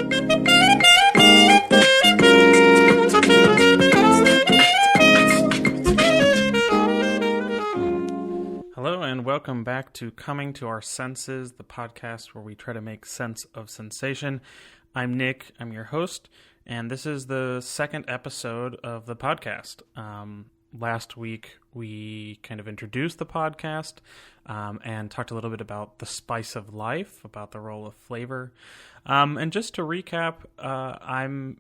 Hello and welcome back to Coming to Our Senses, the podcast where we try to make sense of sensation. I'm Nick, I'm your host, and this is the second episode of the podcast. Last week we kind of introduced the podcast and talked a little bit about the spice of life, about the role of flavor. And just to recap, I'm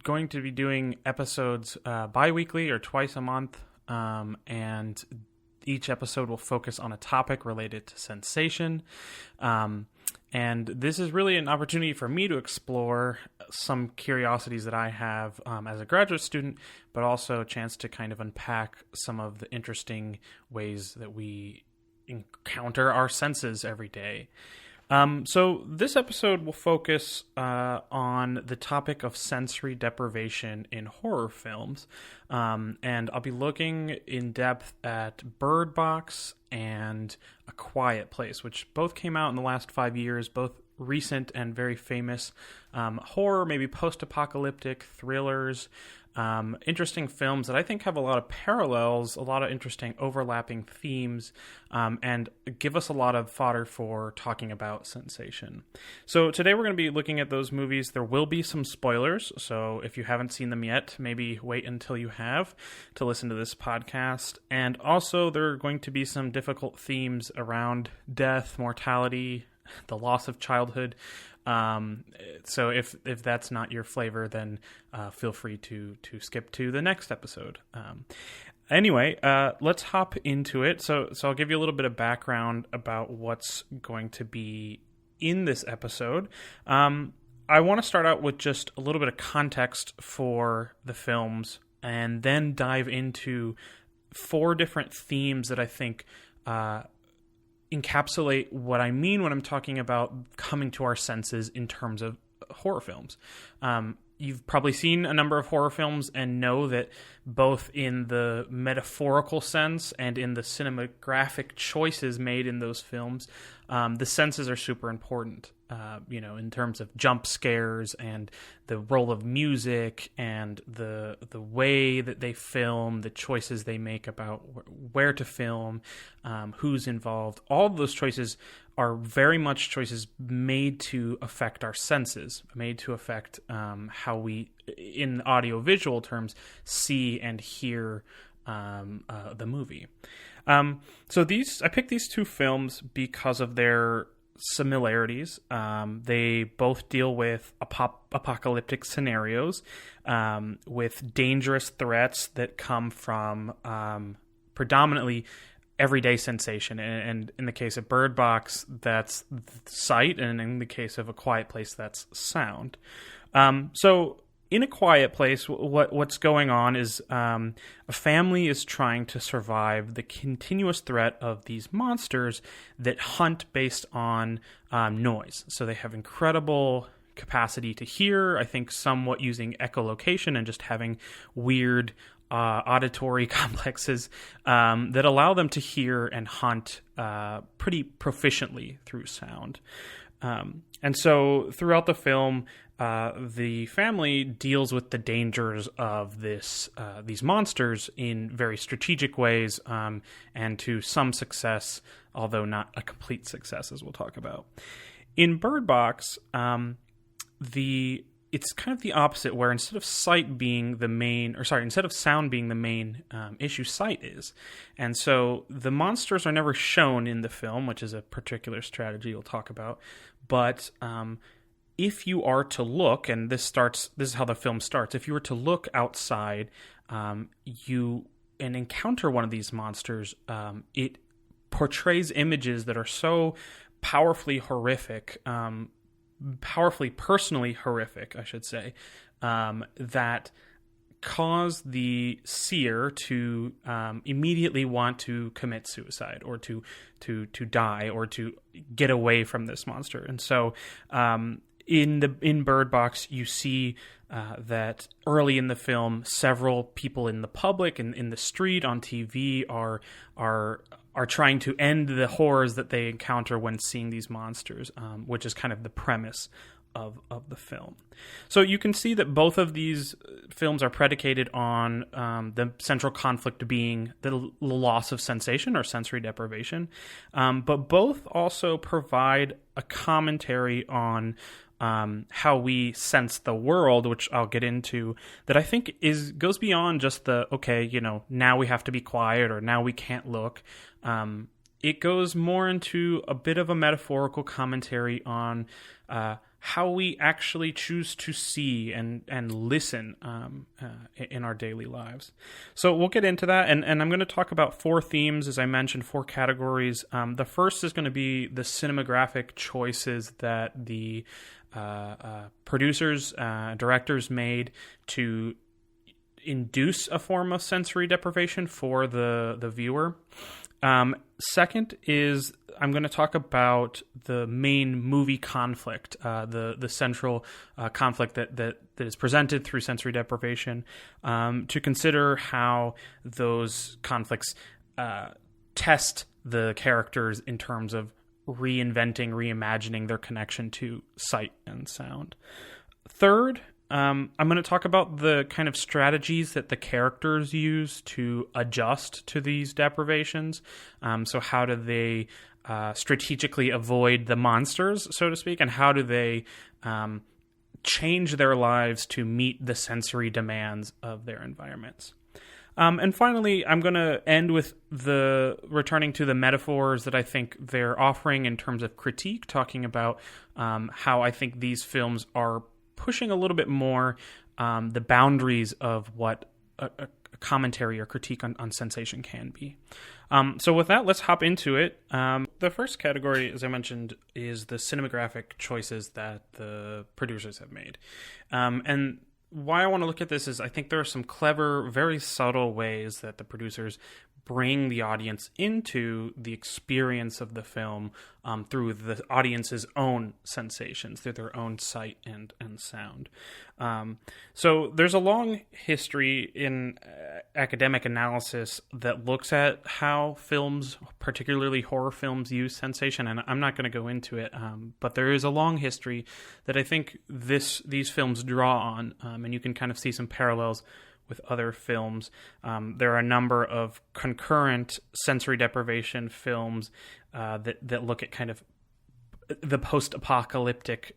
going to be doing episodes bi-weekly or twice a month, and each episode will focus on a topic related to sensation. And this is really an opportunity for me to explore some curiosities that I have as a graduate student, but also a chance to kind of unpack some of the interesting ways that we encounter our senses every day. So this episode will focus on the topic of sensory deprivation in horror films. And I'll be looking in depth at Bird Box and A Quiet Place, which both came out in the last 5 years, both recent and very famous horror, maybe post-apocalyptic thrillers. Interesting films that I think have a lot of parallels, a lot of interesting overlapping themes, and give us a lot of fodder for talking about sensation. So today we're going to be looking at those movies. There will be some spoilers, so if you haven't seen them yet, maybe wait until you have to listen to this podcast. And also there are going to be some difficult themes around death, mortality, the loss of childhood. So if that's not your flavor, then feel free to skip to the next episode. Anyway, let's hop into it. So I'll give you a little bit of background about what's going to be in this episode. I want to start out with just a little bit of context for the films and then dive into 4 different themes that I think encapsulate what I mean when I'm talking about coming to our senses in terms of horror films. You've probably seen a number of horror films and know that both in the metaphorical sense and in the cinematographic choices made in those films, the senses are super important. In terms of jump scares and the role of music and the way that they film, the choices they make about where to film, who's involved. All of those choices are very much choices made to affect our senses, made to affect how we, in audiovisual terms, see and hear the movie. So I picked these 2 films because of their similarities. They both deal with apocalyptic scenarios, with dangerous threats that come from predominantly everyday sensation. And in the case of Bird Box, that's sight, and in the case of A Quiet Place, that's sound. So in A Quiet Place, what's going on is a family is trying to survive the continuous threat of these monsters that hunt based on noise. So they have incredible capacity to hear, I think somewhat using echolocation and just having weird auditory complexes that allow them to hear and hunt pretty proficiently through sound. And so throughout the film, the family deals with the dangers of these monsters in very strategic ways, and to some success, although not a complete success, as we'll talk about. In Bird Box, it's kind of the opposite, where instead of sound being the main issue, sight is. And so the monsters are never shown in the film, which is a particular strategy we'll talk about. But if you are to look, and this is how the film starts, if you were to look outside, and encounter one of these monsters, it portrays images that are so powerfully horrific, powerfully personally horrific, I should say, that cause the seer to immediately want to commit suicide or to die or to get away from this monster. And so in Bird Box, you see that early in the film, several people in the public and in the street, on TV, are trying to end the horrors that they encounter when seeing these monsters, which is kind of the premise of the film. So you can see that both of these films are predicated on the central conflict being the loss of sensation or sensory deprivation, but both also provide a commentary on how we sense the world, which I'll get into, that I think goes beyond just now we have to be quiet or now we can't look. It goes more into a bit of a metaphorical commentary on how we actually choose to see and listen in our daily lives. So we'll get into that, and I'm going to talk about 4 themes, as I mentioned, 4 categories. The first is going to be the cinematographic choices that the producers, directors made to induce a form of sensory deprivation for the viewer. Second is I'm going to talk about the main movie conflict, the central conflict that is presented through sensory deprivation, to consider how those conflicts test the characters in terms of reinventing, reimagining their connection to sight and sound. Third, I'm going to talk about the kind of strategies that the characters use to adjust to these deprivations. So how do they strategically avoid the monsters, so to speak, and how do they change their lives to meet the sensory demands of their environments? And finally, I'm going to end with returning to the metaphors that I think they're offering in terms of critique, talking about how I think these films are pushing a little bit more the boundaries of what a commentary or critique on sensation can be. So with that, let's hop into it. The first category, as I mentioned, is the cinematographic choices that the producers have made. And why I want to look at this is I think there are some clever, very subtle ways that the producers bring the audience into the experience of the film through the audience's own sensations, through their own sight and sound. So there's a long history in academic analysis that looks at how films, particularly horror films, use sensation, and I'm not going to go into it, but there is a long history that I think these films draw on, and you can kind of see some parallels with other films. There are a number of concurrent sensory deprivation films that look at kind of the post-apocalyptic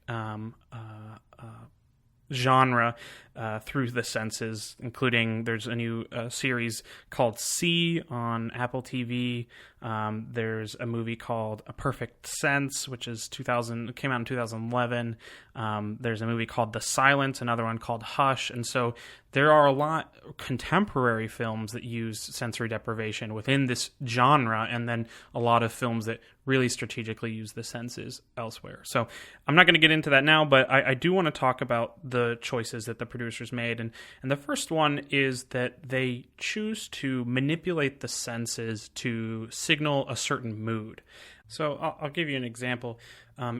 genre through the senses, including there's a new series called See on Apple TV. There's a movie called A Perfect Sense, which is came out in 2011. There's a movie called The Silence, another one called Hush. And so there are a lot of contemporary films that use sensory deprivation within this genre, and then a lot of films that really strategically use the senses elsewhere. So I'm not going to get into that now, but I do want to talk about the choices that the producers made. And the first one is that they choose to manipulate the senses to signal a certain mood. So I'll give you an example.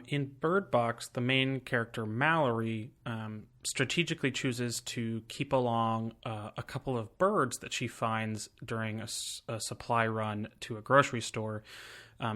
In Bird Box, the main character, Mallory, strategically chooses to keep along a couple of birds that she finds during a supply run to a grocery store.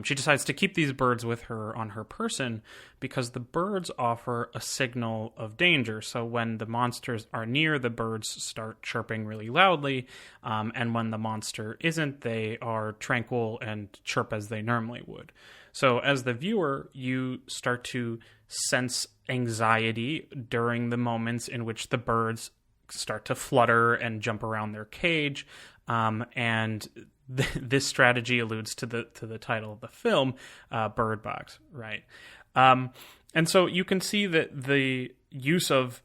She decides to keep these birds with her on her person because the birds offer a signal of danger. So when the monsters are near, the birds start chirping really loudly, and when the monster isn't, they are tranquil and chirp as they normally would. So as the viewer, you start to sense anxiety during the moments in which the birds start to flutter and jump around their cage, and this strategy alludes to the title of the film, Bird Box, right? And so you can see that the use of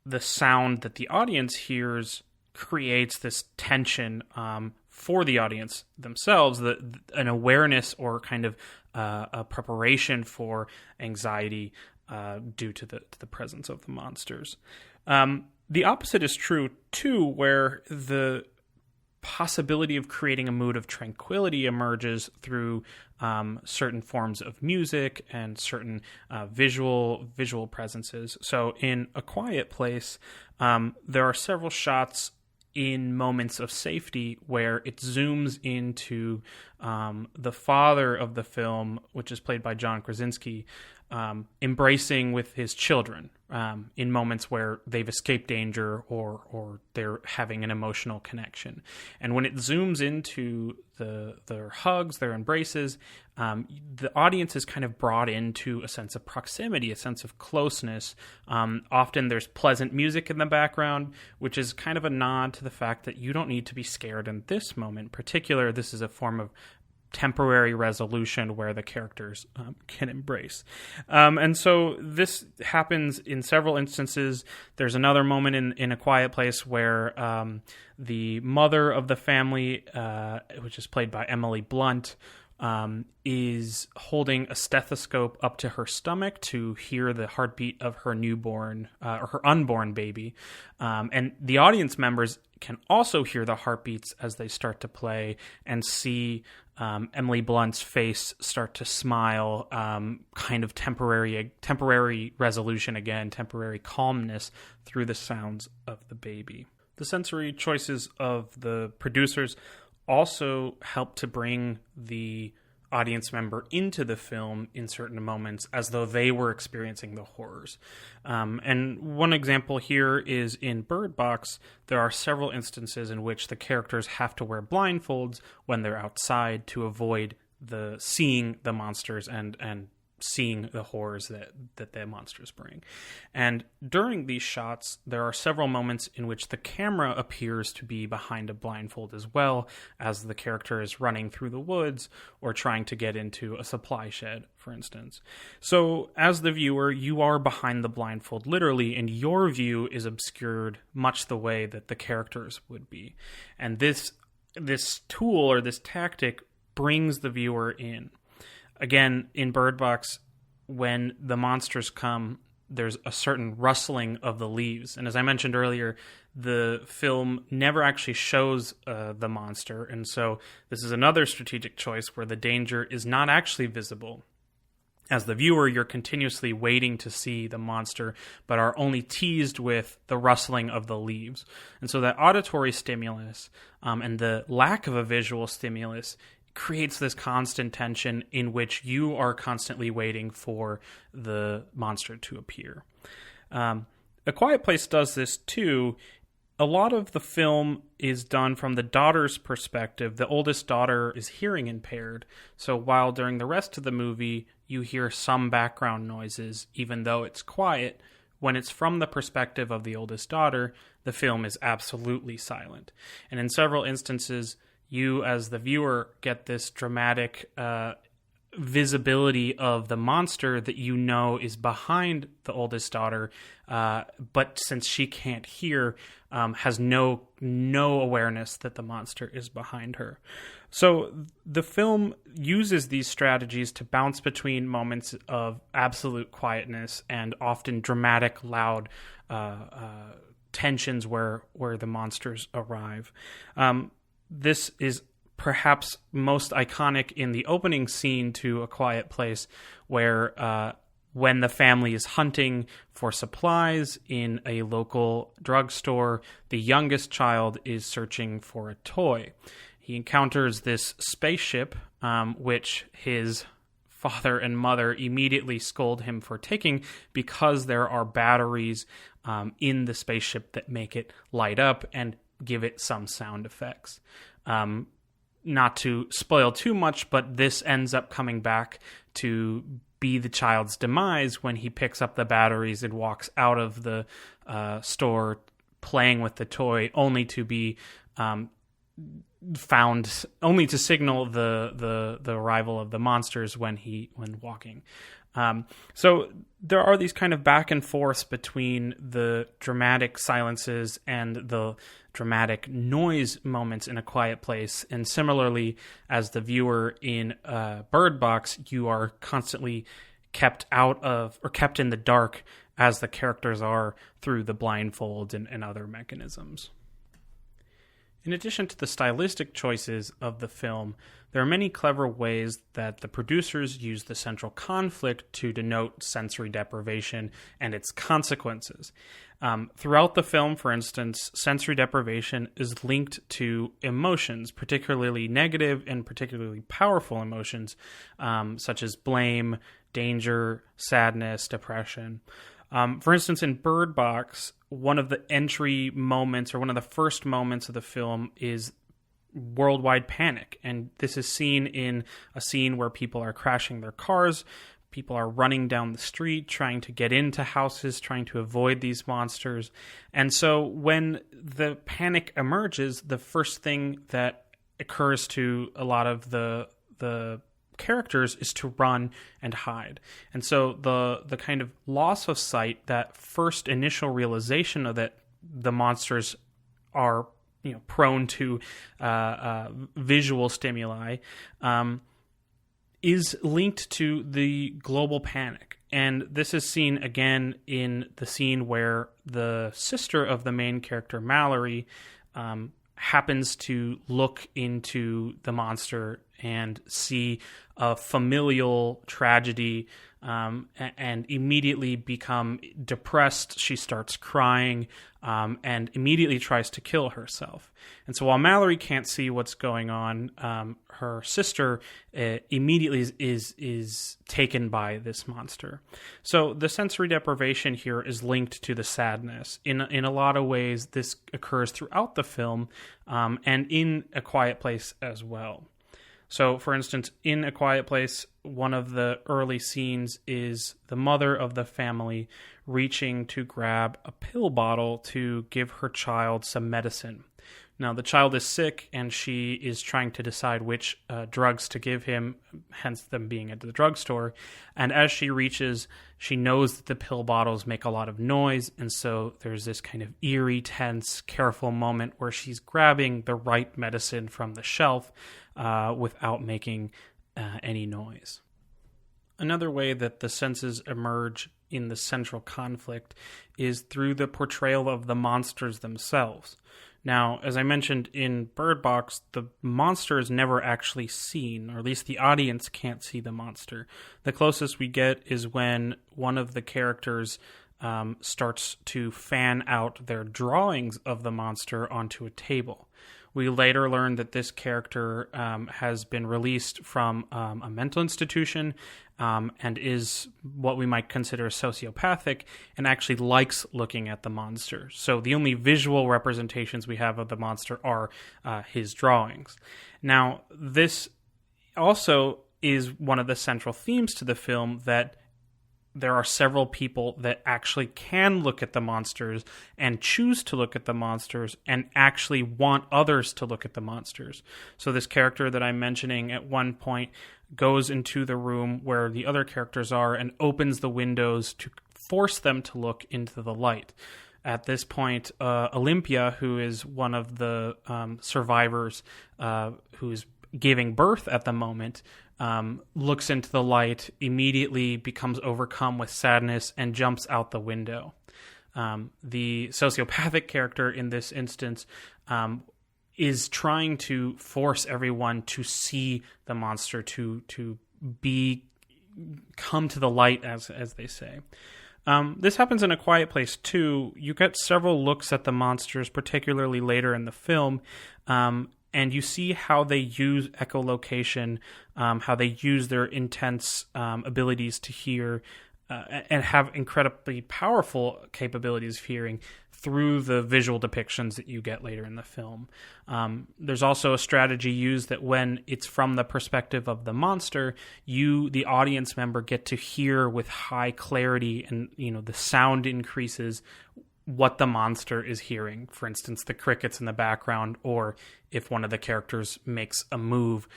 the sound that the audience hears creates this tension for the audience themselves, an awareness or kind of a preparation for anxiety due to the presence of the monsters. The opposite is true too, where the possibility of creating a mood of tranquility emerges through certain forms of music and certain visual presences. So in A Quiet Place, there are several shots in moments of safety where it zooms into the father of the film, which is played by John Krasinski, embracing with his children in moments where they've escaped danger or they're having an emotional connection. And when it zooms into their hugs, their embraces, the audience is kind of brought into a sense of proximity, a sense of closeness. Often there's pleasant music in the background, which is kind of a nod to the fact that you don't need to be scared in this moment. In particular, this is a form of temporary resolution where the characters can embrace. And so this happens in several instances. There's another moment in A Quiet Place where the mother of the family, which is played by Emily Blunt, is holding a stethoscope up to her stomach to hear the heartbeat of her newborn or her unborn baby. And the audience members can also hear the heartbeats as they start to play and see Emily Blunt's face start to smile, kind of temporary resolution again, temporary calmness through the sounds of the baby. The sensory choices of the producers also help to bring the audience member into the film in certain moments as though they were experiencing the horrors. And one example here is in Bird Box. There are several instances in which the characters have to wear blindfolds when they're outside to avoid seeing the monsters and seeing the horrors that the monsters bring. And during these shots, there are several moments in which the camera appears to be behind a blindfold as well, as the character is running through the woods or trying to get into a supply shed, for instance. So as the viewer, you are behind the blindfold literally, and your view is obscured much the way that the characters would be. And this tool or this tactic brings the viewer in. Again, in Bird Box, when the monsters come, there's a certain rustling of the leaves. And as I mentioned earlier, the film never actually shows the monster. And so this is another strategic choice where the danger is not actually visible. As the viewer, you're continuously waiting to see the monster, but are only teased with the rustling of the leaves. And so that auditory stimulus and the lack of a visual stimulus creates this constant tension in which you are constantly waiting for the monster to appear. A Quiet Place does this too. A lot of the film is done from the daughter's perspective. The oldest daughter is hearing impaired, so while during the rest of the movie you hear some background noises, even though it's quiet, when it's from the perspective of the oldest daughter, the film is absolutely silent. And in several instances, you as the viewer get this dramatic visibility of the monster that you know is behind the oldest daughter, but since she can't hear, has no awareness that the monster is behind her. So the film uses these strategies to bounce between moments of absolute quietness and often dramatic, loud tensions where the monsters arrive. This is perhaps most iconic in the opening scene to A Quiet Place, where when the family is hunting for supplies in a local drugstore, the youngest child is searching for a toy. He encounters this spaceship, which his father and mother immediately scold him for taking because there are batteries in the spaceship that make it light up and give it some sound effects. Not to spoil too much, but this ends up coming back to be the child's demise when he picks up the batteries and walks out of the store playing with the toy, only to be found, only to signal the arrival of the monsters when walking. So there are these kind of back and forths between the dramatic silences and the dramatic noise moments in A Quiet Place. And similarly, as the viewer in Bird Box, you are constantly kept in the dark as the characters are through the blindfold and other mechanisms. In addition to the stylistic choices of the film, there are many clever ways that the producers use the central conflict to denote sensory deprivation and its consequences. Throughout the film, for instance, sensory deprivation is linked to emotions, particularly negative and particularly powerful emotions, such as blame, danger, sadness, depression. For instance, in Bird Box, one of the entry moments, or one of the first moments of the film, is worldwide panic. And this is seen in a scene where people are crashing their cars, people are running down the street, trying to get into houses, trying to avoid these monsters. And so when the panic emerges, the first thing that occurs to a lot of the characters is to run and hide. And so the kind of loss of sight, that first initial realization of that the monsters are prone to visual stimuli, is linked to the global panic. And this is seen again in the scene where the sister of the main character, Mallory, happens to look into the monster and see a familial tragedy, and immediately become depressed. She starts crying, and immediately tries to kill herself. And so while Mallory can't see what's going on, her sister immediately is taken by this monster. So the sensory deprivation here is linked to the sadness. In a lot of ways, this occurs throughout the film, and in A Quiet Place as well. So, for instance, in A Quiet Place, one of the early scenes is the mother of the family reaching to grab a pill bottle to give her child some medicine. Now, the child is sick, and she is trying to decide which drugs to give him, hence them being at the drugstore. And as she reaches, she knows that the pill bottles make a lot of noise, and so there's this kind of eerie, tense, careful moment where she's grabbing the right medicine from the shelf without making any noise. Another way that the senses emerge in the central conflict is through the portrayal of the monsters themselves. Now, as I mentioned in Bird Box, the monster is never actually seen, or at least the audience can't see the monster. The closest we get is when one of the characters starts to fan out their drawings of the monster onto a table. We later learn that this character has been released from a mental institution and is what we might consider sociopathic, and actually likes looking at the monster. So the only visual representations we have of the monster are his drawings. Now, this also is one of the central themes to the film, that there are several people that actually can look at the monsters and choose to look at the monsters and actually want others to look at the monsters. So this character that I'm mentioning at one point goes into the room where the other characters are and opens the windows to force them to look into the light. At this point, Olympia, who is one of the survivors who's giving birth at the moment, looks into the light, immediately becomes overcome with sadness, and jumps out the window. The sociopathic character in this instance is trying to force everyone to see the monster, to come to the light, as they say. This happens in A Quiet Place too. You get several looks at the monsters, particularly later in the film, and you see how they use echolocation, how they use their intense abilities to hear, and have incredibly powerful capabilities of hearing through the visual depictions that you get later in the film. There's also a strategy used that when it's from the perspective of the monster, you, the audience member, get to hear with high clarity, and the sound increases what the monster is hearing. For instance, the crickets in the background, or if one of the characters makes a move,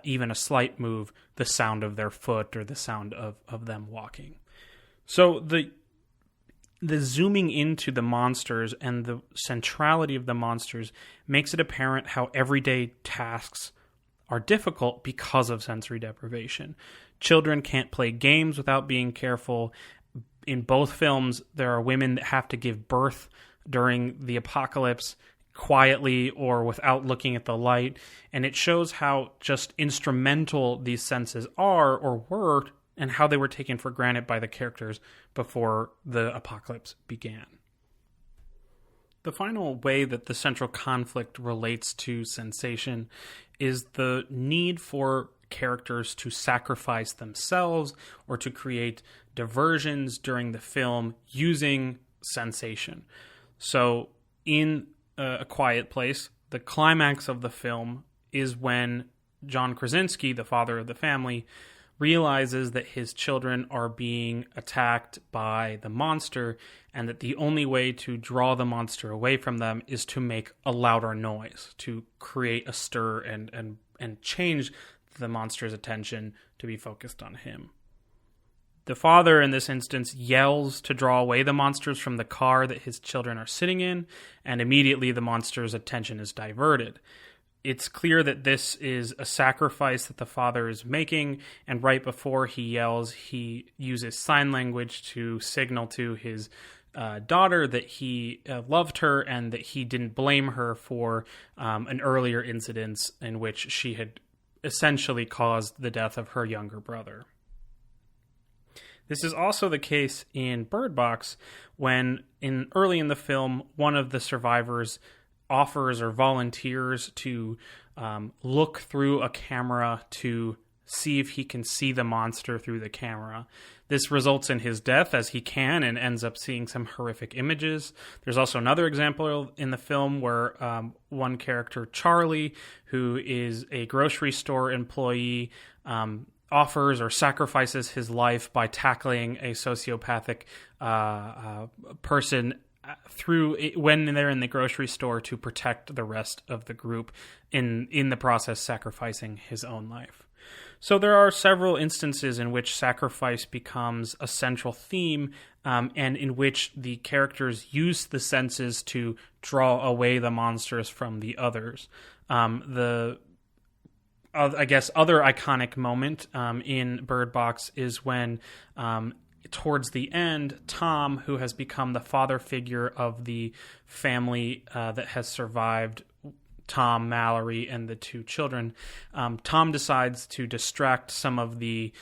even a slight move, the sound of their foot or the sound of them walking. So the zooming into the monsters and the centrality of the monsters makes it apparent how everyday tasks are difficult because of sensory deprivation. Children can't play games without being careful. In both films, there are women that have to give birth during the apocalypse quietly or without looking at the light. And it shows how just instrumental these senses are, or were, and how they were taken for granted by the characters before the apocalypse began. The final way that the central conflict relates to sensation is the need for characters to sacrifice themselves or to create diversions during the film using sensation. So in A Quiet Place, the climax of the film is when John Krasinski, the father of the family, realizes that his children are being attacked by the monster, and that the only way to draw the monster away from them is to make a louder noise, to create a stir and change the monster's attention to be focused on him. The father, in this instance, yells to draw away the monsters from the car that his children are sitting in, and immediately the monster's attention is diverted. It's clear that this is a sacrifice that the father is making, and right before he yells, he uses sign language to signal to his daughter that he loved her and that he didn't blame her for an earlier incident in which she had essentially caused the death of her younger brother. This is also the case in Bird Box, when early in the film, one of the survivors offers or volunteers to look through a camera to see if he can see the monster through the camera. This results in his death, as he can, and ends up seeing some horrific images. There's also another example in the film where one character, Charlie, who is a grocery store employee, offers or sacrifices his life by tackling a sociopathic person when they're in the grocery store to protect the rest of the group, in the process sacrificing his own life. So there are several instances in which sacrifice becomes a central theme, and in which the characters use the senses to draw away the monsters from the others. Other iconic moment in Bird Box is when towards the end, Tom, who has become the father figure of the family that has survived Tom, Mallory, and the two children, Tom decides to distract some of the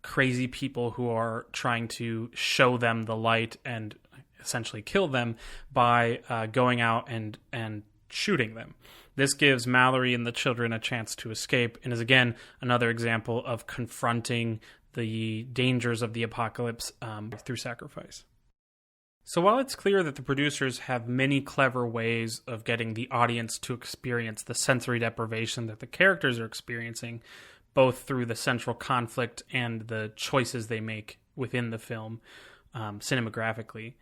crazy people who are trying to show them the light and essentially kill them by going out and shooting them. This gives Mallory and the children a chance to escape, and is again another example of confronting the dangers of the apocalypse through sacrifice. So while it's clear that the producers have many clever ways of getting the audience to experience the sensory deprivation that the characters are experiencing, both through the central conflict and the choices they make within the film cinematographically,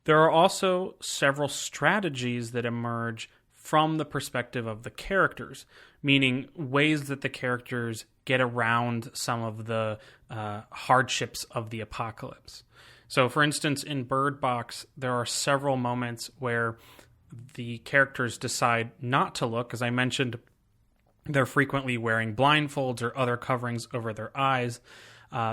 there are also several strategies that emerge from the perspective of the characters, meaning ways that the characters get around some of the hardships of the apocalypse. So, for instance, in Bird Box, there are several moments where the characters decide not to look. As I mentioned, they're frequently wearing blindfolds or other coverings over their eyes.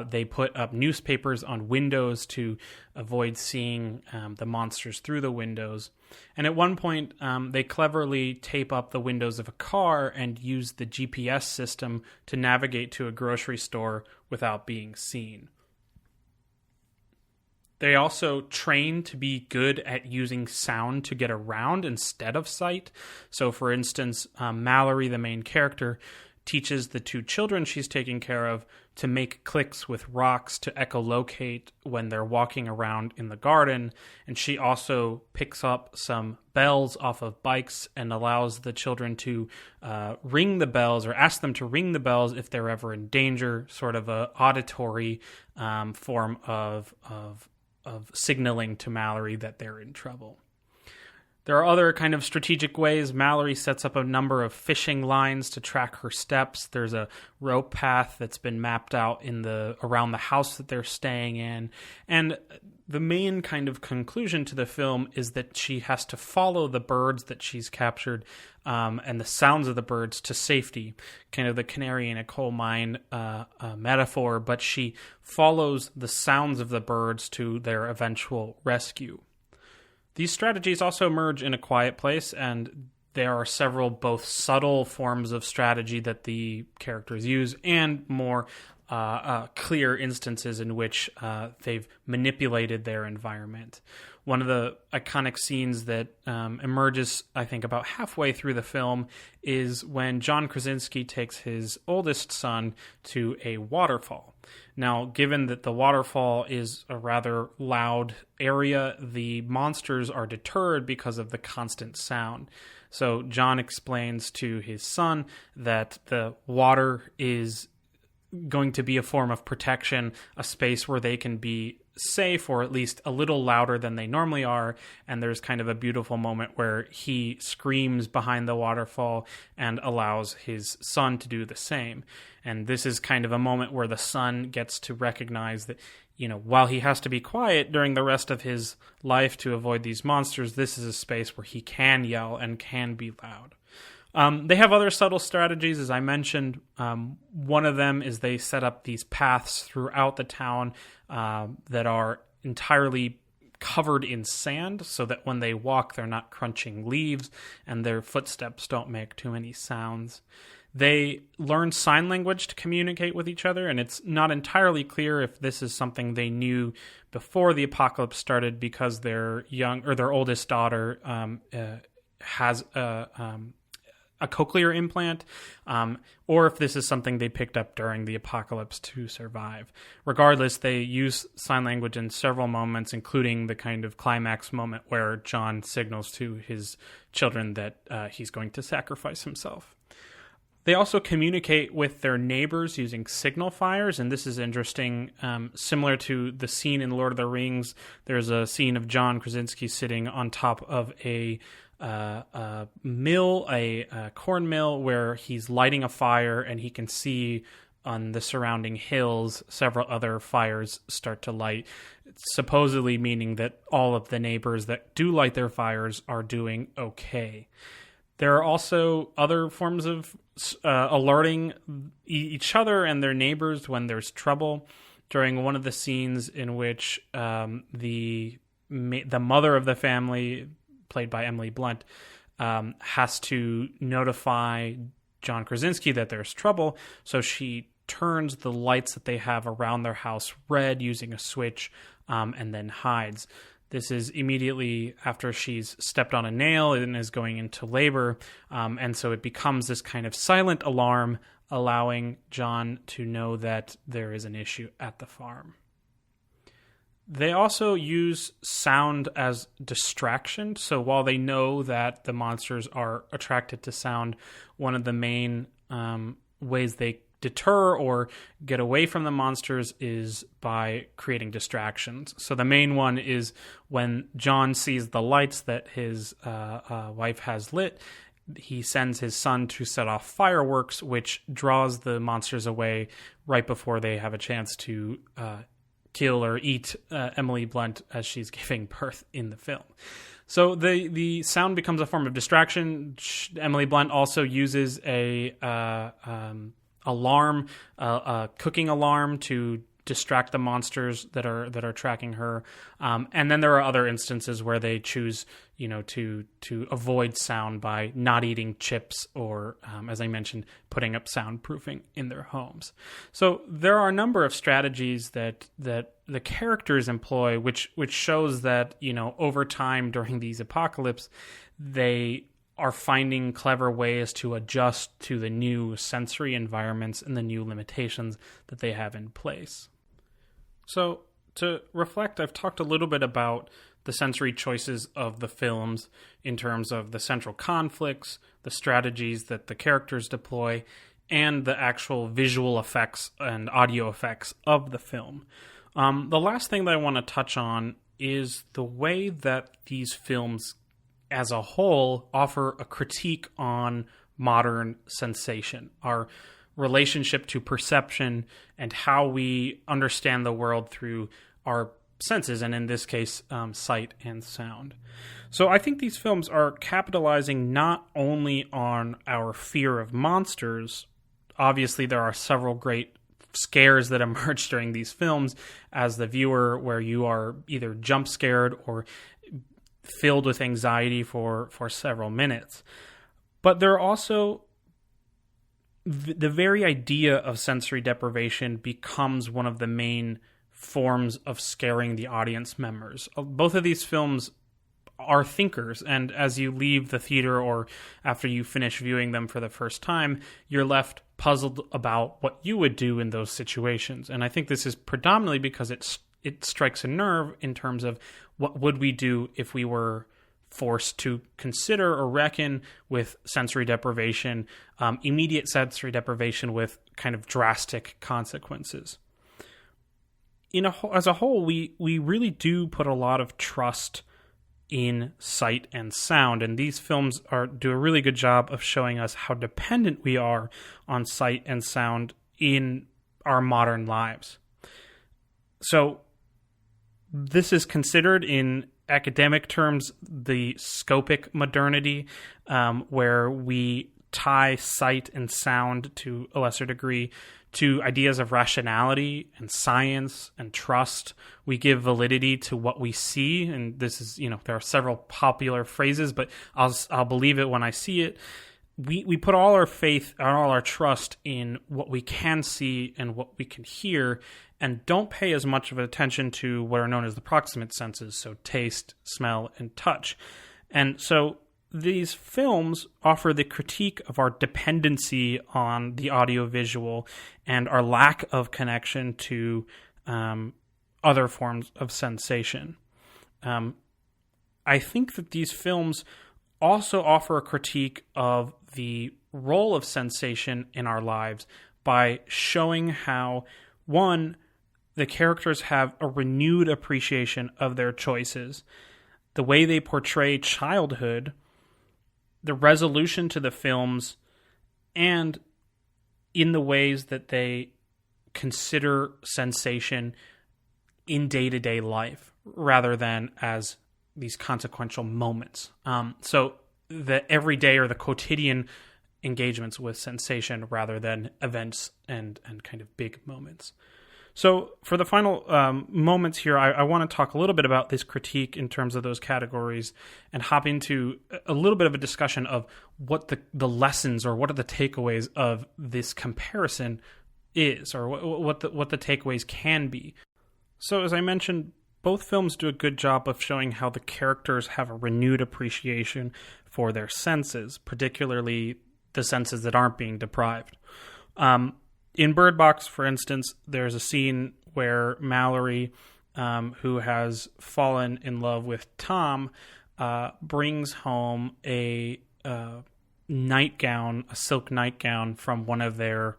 They put up newspapers on windows to avoid seeing the monsters through the windows. And at one point, they cleverly tape up the windows of a car and use the GPS system to navigate to a grocery store without being seen. They also train to be good at using sound to get around instead of sight. So, for instance, Mallory, the main character, teaches the two children she's taking care of to make clicks with rocks to echolocate when they're walking around in the garden. And she also picks up some bells off of bikes and allows the children to ring the bells, or ask them to ring the bells if they're ever in danger, sort of a auditory form of signaling to Mallory that they're in trouble. There are other kind of strategic ways. Mallory sets up a number of fishing lines to track her steps. There's a rope path that's been mapped out around the house that they're staying in. And the main kind of conclusion to the film is that she has to follow the birds that she's captured and the sounds of the birds to safety, kind of the canary in a coal mine metaphor, but she follows the sounds of the birds to their eventual rescue. These strategies also emerge in A Quiet Place, and there are several both subtle forms of strategy that the characters use and more clear instances in which they've manipulated their environment. One of the iconic scenes that emerges, I think, about halfway through the film is when John Krasinski takes his oldest son to a waterfall. Now, given that the waterfall is a rather loud area, the monsters are deterred because of the constant sound. So John explains to his son that the water is going to be a form of protection, a space where they can be safe, or at least a little louder than they normally are. And there's kind of a beautiful moment where he screams behind the waterfall and allows his son to do the same. And this is kind of a moment where the son gets to recognize that, while he has to be quiet during the rest of his life to avoid these monsters, this is a space where he can yell and can be loud. They have other subtle strategies, as I mentioned. One of them is they set up these paths throughout the town that are entirely covered in sand, so that when they walk, they're not crunching leaves and their footsteps don't make too many sounds. They learn sign language to communicate with each other, and it's not entirely clear if this is something they knew before the apocalypse started, because their oldest daughter has a cochlear implant, or if this is something they picked up during the apocalypse to survive. Regardless, they use sign language in several moments, including the kind of climax moment where John signals to his children that he's going to sacrifice himself. They also communicate with their neighbors using signal fires, and this is interesting. Similar to the scene in Lord of the Rings, there's a scene of John Krasinski sitting on top of a mill, a corn mill, where he's lighting a fire, and he can see on the surrounding hills several other fires start to light, supposedly meaning that all of the neighbors that do light their fires are doing okay. There are also other forms of alerting each other and their neighbors when there's trouble. During one of the scenes in which the mother of the family, played by Emily Blunt, has to notify John Krasinski that there's trouble, so she turns the lights that they have around their house red using a switch, and then hides. This is immediately after she's stepped on a nail and is going into labor, and so it becomes this kind of silent alarm, allowing John to know that there is an issue at the farm. They also use sound as distraction. So while they know that the monsters are attracted to sound, one of the main ways they deter or get away from the monsters is by creating distractions. So the main one is when John sees the lights that his wife has lit, he sends his son to set off fireworks, which draws the monsters away right before they have a chance to kill or eat Emily Blunt as she's giving birth in the film. So the sound becomes a form of distraction. Emily Blunt also uses a alarm, a cooking alarm, to distract the monsters that are tracking her. And then there are other instances where they choose, to avoid sound by not eating chips or, as I mentioned, putting up soundproofing in their homes. So there are a number of strategies that the characters employ, which shows that, over time during these apocalypse, they are finding clever ways to adjust to the new sensory environments and the new limitations that they have in place. So to reflect, I've talked a little bit about the sensory choices of the films in terms of the central conflicts, the strategies that the characters deploy, and the actual visual effects and audio effects of the film. The last thing that I want to touch on is the way that these films as a whole offer a critique on modern sensation, our relationship to perception, and how we understand the world through our senses, and in this case, sight and sound. So I think these films are capitalizing not only on our fear of monsters. Obviously, there are several great scares that emerge during these films as the viewer, where you are either jump scared or filled with anxiety for several minutes. But they're also the very idea of sensory deprivation becomes one of the main forms of scaring the audience members. Both of these films are thinkers, and as you leave the theater or after you finish viewing them for the first time, you're left puzzled about what you would do in those situations. And I think this is predominantly because it strikes a nerve in terms of what would we do if we were forced to consider or reckon with sensory deprivation, immediate sensory deprivation with kind of drastic consequences. As a whole, we really do put a lot of trust in sight and sound, and these films do a really good job of showing us how dependent we are on sight and sound in our modern lives. So this is considered in academic terms the scopic modernity, where we tie sight and sound to a lesser degree to ideas of rationality and science and trust. We give validity to what we see, and this is, there are several popular phrases, but I'll believe it when I see it. We put all our faith and all our trust in what we can see and what we can hear, and don't pay as much of attention to what are known as the proximate senses, so taste, smell, and touch. And so these films offer the critique of our dependency on the audiovisual and our lack of connection to other forms of sensation. I think that these films also offer a critique of the role of sensation in our lives by showing how, one, the characters have a renewed appreciation of their choices, the way they portray childhood, the resolution to the films, and in the ways that they consider sensation in day-to-day life rather than as these consequential moments. So the everyday or the quotidian engagements with sensation rather than events and kind of big moments. So for the final moments here, I want to talk a little bit about this critique in terms of those categories and hop into a little bit of a discussion of what the lessons or what are the takeaways of this comparison is, or what the takeaways can be. So as I mentioned, both films do a good job of showing how the characters have a renewed appreciation for their senses, particularly the senses that aren't being deprived. In Bird Box, for instance, there's a scene where Mallory, who has fallen in love with Tom, brings home a nightgown, a silk nightgown from one of their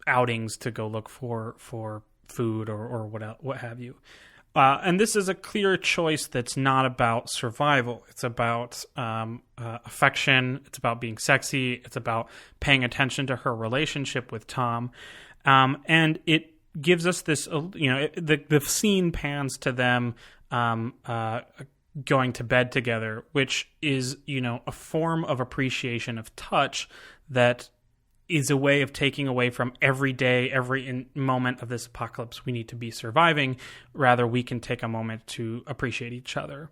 outings to go look for food or what have you. And this is a clear choice that's not about survival. It's about affection. It's about being sexy. It's about paying attention to her relationship with Tom. And it gives us this, the scene pans to them going to bed together, which is, a form of appreciation of touch that is a way of taking away from every day, every moment of this apocalypse we need to be surviving. Rather, we can take a moment to appreciate each other.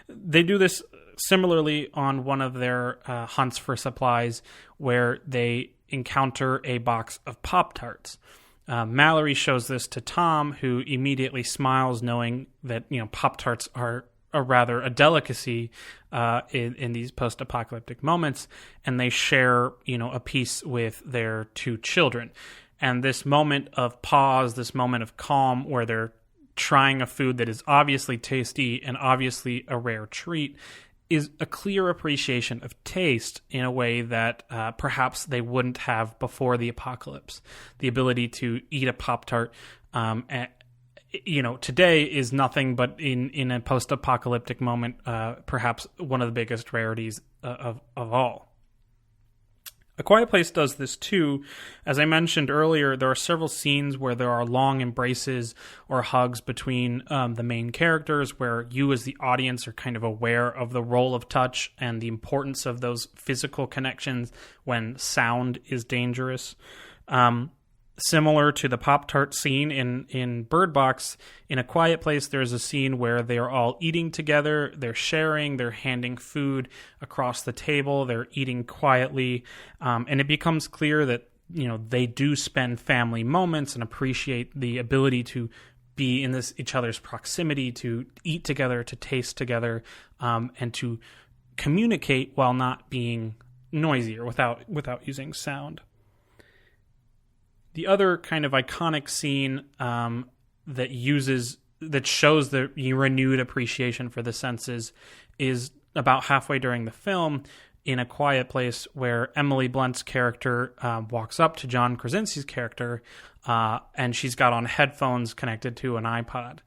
They do this similarly on one of their hunts for supplies, where they encounter a box of Pop-Tarts. Mallory shows this to Tom, who immediately smiles, knowing that Pop-Tarts are a delicacy in these post-apocalyptic moments, and they share, a piece with their two children. And this moment of pause, this moment of calm, where they're trying a food that is obviously tasty and obviously a rare treat, is a clear appreciation of taste in a way that perhaps they wouldn't have before the apocalypse. The ability to eat a Pop-Tart today is nothing but in a post-apocalyptic moment, perhaps one of the biggest rarities of all. A Quiet Place does this too. As I mentioned earlier, there are several scenes where there are long embraces or hugs between the main characters, where you as the audience are kind of aware of the role of touch and the importance of those physical connections when sound is dangerous. Similar to the Pop-Tart scene in Bird Box, in A Quiet Place, there's a scene where they're all eating together, they're sharing, they're handing food across the table, they're eating quietly, and it becomes clear that, they do spend family moments and appreciate the ability to be in each other's proximity, to eat together, to taste together, and to communicate while not being noisy or without using sound. The other kind of iconic scene that shows the renewed appreciation for the senses is about halfway during the film in A Quiet Place, where Emily Blunt's character walks up to John Krasinski's character, and she's got on headphones connected to an iPod.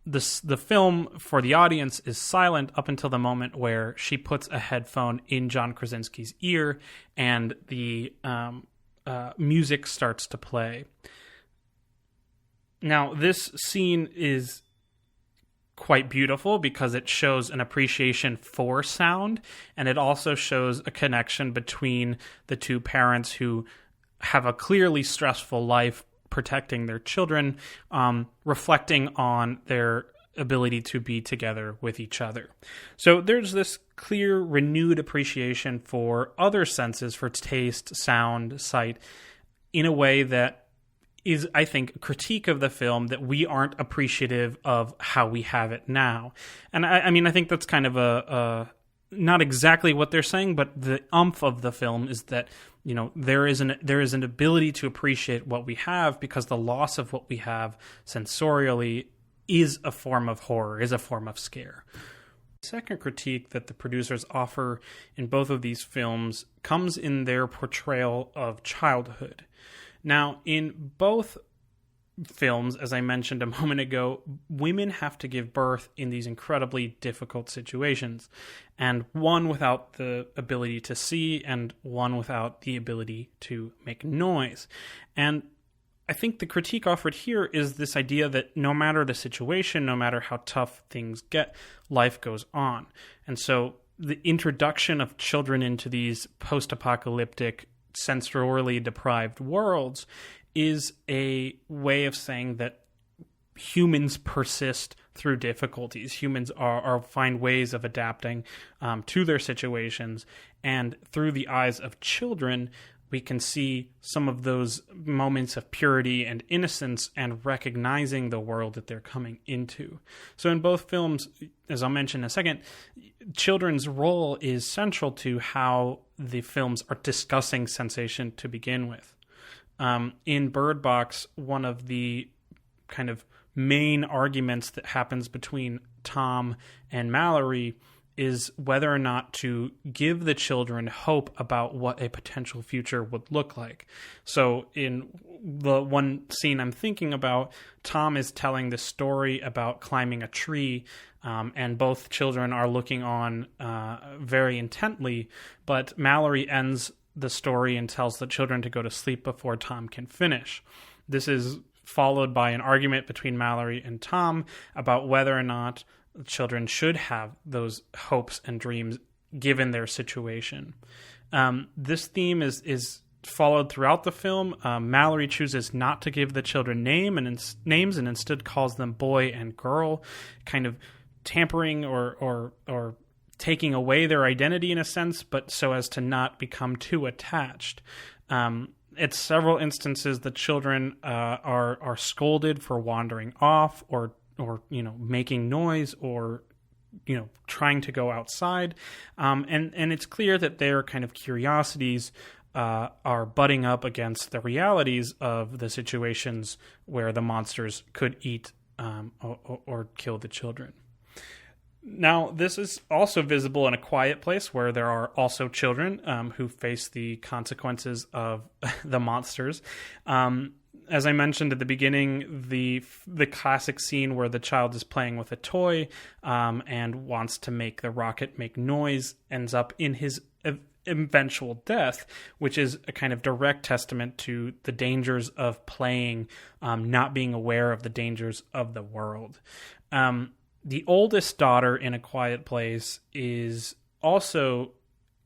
The film for the audience is silent up until the moment where she puts a headphone in John Krasinski's ear, and the music starts to play. Now, this scene is quite beautiful because it shows an appreciation for sound, and it also shows a connection between the two parents who have a clearly stressful life protecting their children, reflecting on their ability to be together with each other. So there's this clear, renewed appreciation for other senses, for taste, sound, sight, in a way that is, I think, a critique of the film that we aren't appreciative of how we have it now. And I think that's kind of a not exactly what they're saying, but the umph of the film is that, there is an ability to appreciate what we have, because the loss of what we have sensorially is a form of horror, is a form of scare. The second critique that the producers offer in both of these films comes in their portrayal of childhood. Now, in both films, as I mentioned a moment ago, women have to give birth in these incredibly difficult situations, and one without the ability to see and one without the ability to make noise. And I think the critique offered here is this idea that no matter the situation, no matter how tough things get, life goes on. And so the introduction of children into these post-apocalyptic, sensorially deprived worlds is a way of saying that humans persist through difficulties. Humans find ways of adapting to their situations, and through the eyes of children, we can see some of those moments of purity and innocence and recognizing the world that they're coming into. So in both films, as I'll mention in a second, children's role is central to how the films are discussing sensation to begin with. In Bird Box, one of the kind of main arguments that happens between Tom and Mallory is whether or not to give the children hope about what a potential future would look like. So in the one scene I'm thinking about, Tom is telling the story about climbing a tree, and both children are looking on very intently, but Mallory ends the story and tells the children to go to sleep before Tom can finish. This is followed by an argument between Mallory and Tom about whether or not children should have those hopes and dreams given their situation. This theme is followed throughout the film. Mallory chooses not to give the children names and instead calls them boy and girl, kind of tampering or taking away their identity in a sense, but so as to not become too attached. At several instances, the children are scolded for wandering off or making noise or trying to go outside, and it's clear that their kind of curiosities are butting up against the realities of the situations where the monsters could eat or kill the children. Now, this is also visible in A Quiet Place, where there are also children who face the consequences of the monsters. As I mentioned at the beginning, the classic scene where the child is playing with a toy and wants to make the rocket make noise ends up in his eventual death, which is a kind of direct testament to the dangers of playing, not being aware of the dangers of the world. The oldest daughter in A Quiet Place is also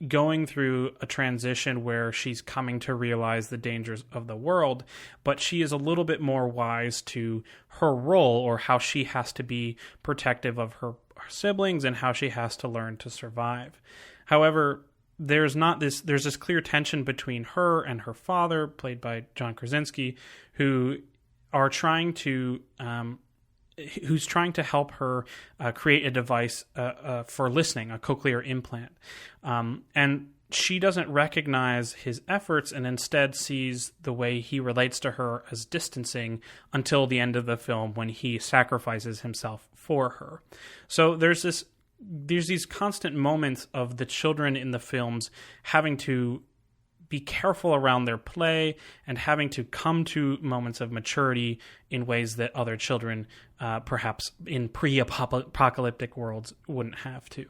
going through a transition where she's coming to realize the dangers of the world, but she is a little bit more wise to her role, or how she has to be protective of her siblings and how she has to learn to survive. However, there's this clear tension between her and her father, played by John Krasinski, who's trying to help her create a device for listening, a cochlear implant. And she doesn't recognize his efforts and instead sees the way he relates to her as distancing until the end of the film, when he sacrifices himself for her. So there's these constant moments of the children in the films having to be careful around their play and having to come to moments of maturity in ways that other children, perhaps in pre-apocalyptic worlds, wouldn't have to.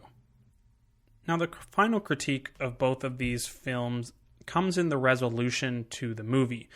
Now, the final critique of both of these films comes in the resolution to the movie.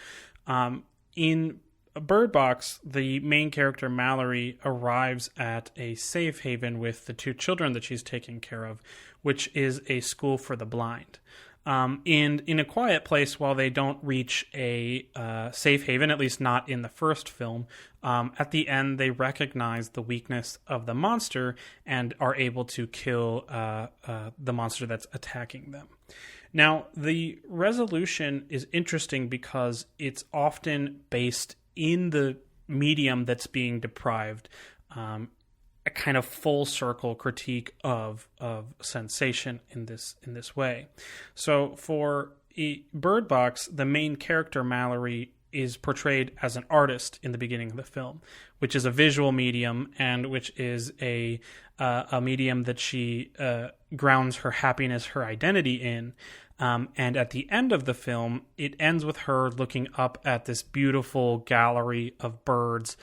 In Bird Box, the main character, Mallory, arrives at a safe haven with the two children that she's taking care of, which is a school for the blind. And in A Quiet Place, while they don't reach a safe haven, at least not in the first film, at the end they recognize the weakness of the monster and are able to kill the monster that's attacking them. Now, the resolution is interesting because it's often based in the medium that's being deprived, a kind of full circle critique of sensation in this way. So for Bird Box, the main character, Mallory, is portrayed as an artist in the beginning of the film, which is a visual medium and which is a medium that she grounds her happiness, her identity in. And at the end of the film, it ends with her looking up at this beautiful gallery of birds,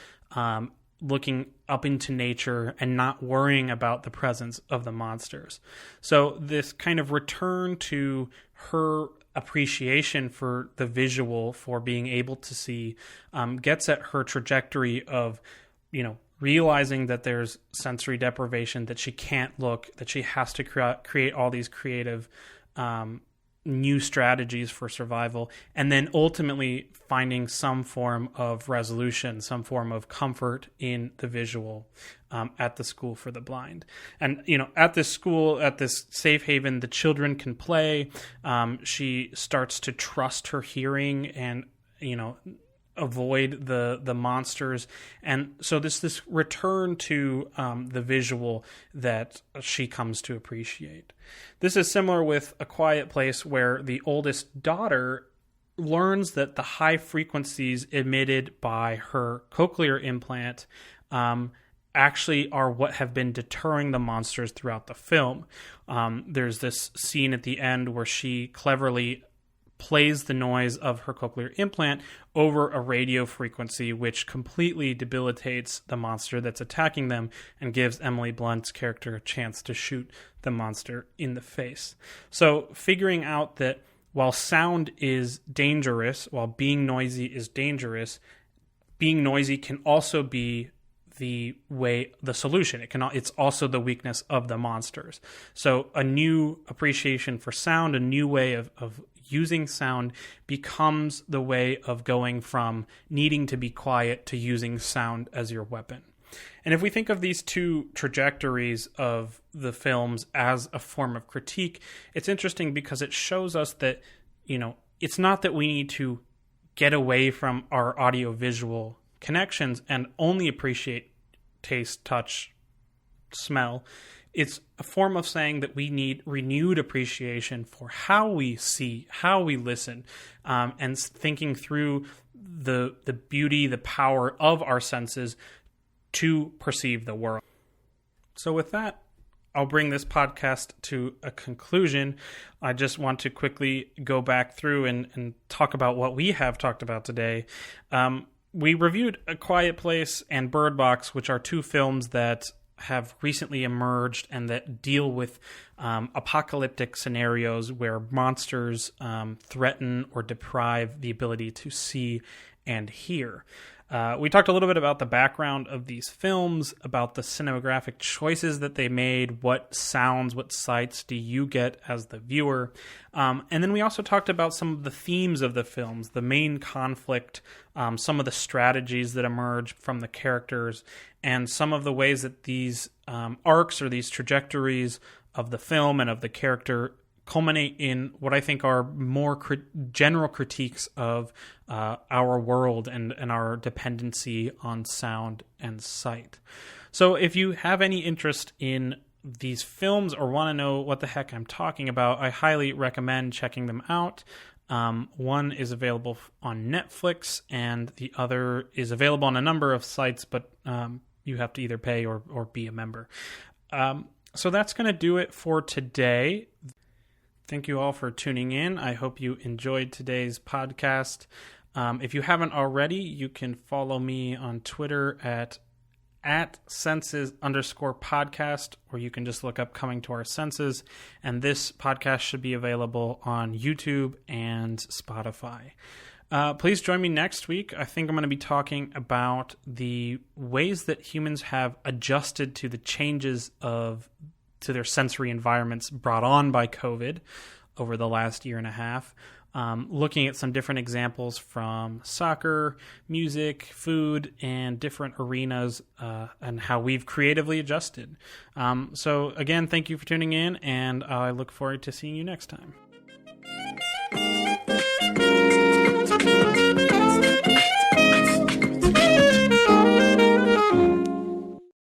looking up into nature and not worrying about the presence of the monsters. So this kind of return to her appreciation for the visual, for being able to see, gets at her trajectory of, realizing that there's sensory deprivation, that she can't look, that she has to create all these creative new strategies for survival, and then ultimately finding some form of resolution, some form of comfort in the visual at the school for the blind. And, at this school, at this safe haven, the children can play. She starts to trust her hearing and, avoid the monsters. And so this return to the visual that she comes to appreciate. This is similar with A Quiet Place, where the oldest daughter learns that the high frequencies emitted by her cochlear implant actually are what have been deterring the monsters throughout the film. There's this scene at the end where she cleverly plays the noise of her cochlear implant over a radio frequency, which completely debilitates the monster that's attacking them and gives Emily Blunt's character a chance to shoot the monster in the face. So figuring out that while sound is dangerous, while being noisy is dangerous, being noisy can also be the solution. It's also the weakness of the monsters. So a new appreciation for sound, a new way of using sound becomes the way of going from needing to be quiet to using sound as your weapon. And if we think of these two trajectories of the films as a form of critique, it's interesting because it shows us that, it's not that we need to get away from our audio-visual connections and only appreciate taste, touch, smell. It's a form of saying that we need renewed appreciation for how we see, how we listen, and thinking through the beauty, the power of our senses to perceive the world. So with that, I'll bring this podcast to a conclusion. I just want to quickly go back through and talk about what we have talked about today. We reviewed A Quiet Place and Bird Box, which are two films that have recently emerged and that deal with apocalyptic scenarios where monsters threaten or deprive the ability to see and hear. We talked a little bit about the background of these films, about the cinematographic choices that they made, what sounds, what sights do you get as the viewer. And then we also talked about some of the themes of the films, the main conflict, some of the strategies that emerge from the characters, and some of the ways that these arcs or these trajectories of the film and of the character culminate in what I think are more general critiques of our world and our dependency on sound and sight. So if you have any interest in these films or want to know what the heck I'm talking about, I highly recommend checking them out. One is available on Netflix and the other is available on a number of sites, but you have to either pay or be a member. So that's going to do it for today. Thank you all for tuning in. I hope you enjoyed today's podcast. If you haven't already, you can follow me on Twitter at senses_podcast, or you can just look up Coming to Our Senses. And this podcast should be available on YouTube and Spotify. Please join me next week. I think I'm going to be talking about the ways that humans have adjusted to the changes to their sensory environments brought on by COVID over the last year and a half, looking at some different examples from soccer, music, food, and different arenas, and how we've creatively adjusted. So again, thank you for tuning in, and I look forward to seeing you next time.